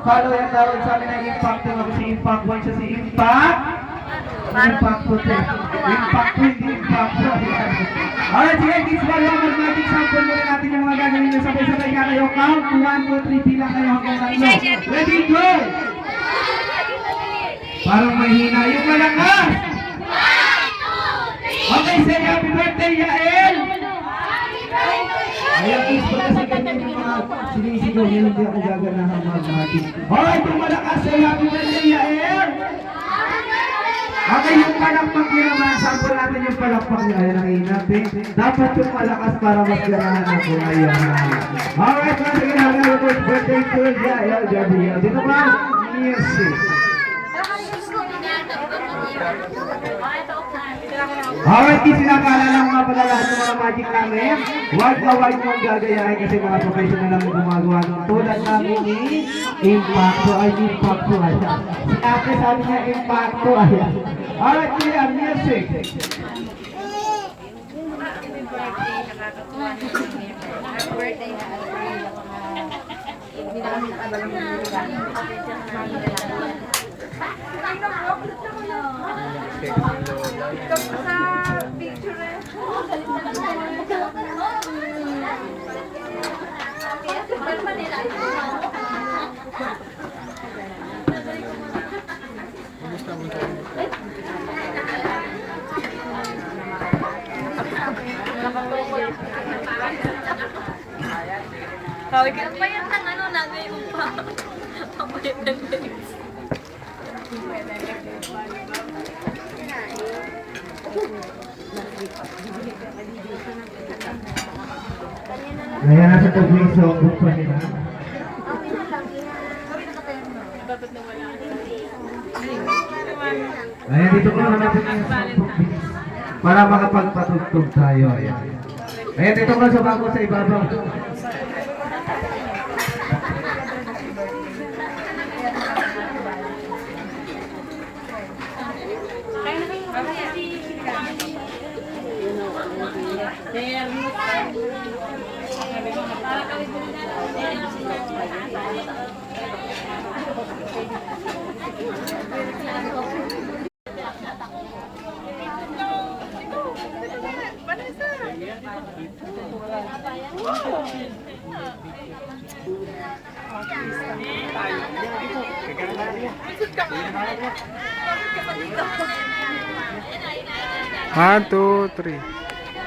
Follow yung tawag sa amin ng Impact 2. Ako si Impact 1 siya si Impact. Impact 2. Impact 2, hindi Impact 2. Alright, sige, kids ba yung mag-magic sample muna natin yung mga gagawin nyo. Sabay-sabay nga kayo. Count 1, 2, 3, bilang kayo hanggang 3. Ready, go! Parang mahina yung malakas. Okay, say happy birthday, Yael! Ayaw, kids ba kasi ganyan yung mga sinisigaw nyo, hindi ako gaganahan mag-magic. Alright, yung malakas, say happy birthday, Yael! Okay, yung palakpak nyo naman, sample natin yung palakpak nyo. Ayan ang inapin. Dapat yung malakas para mas ganahan ako. Ayan. Alright, once again, happy birthday to Yael Gabriel. Dito ba? Music. Alright, sinapaalala ko nga pala lahat ng mga magic namin. Huwag na huwag nyo ang gagayahin kasi mga professional lang yung gumagawa ng tulad namin ni Impacto. Ay, Impacto. Ayan. Si Ate sabi niya Impacto. Ayan. Alright, clear. Music. Happy birthday na sa picture eh. Kawag pa yan ang ano namin yung pa. Pabayad ng legs. Ayan, nasa tagwing sa group pa nila. Ayan, dito ko na natin yung para makapagpatugtog tayo. Ayan. Ayan, dito ko sa bago sa ibabaw. One, two, three.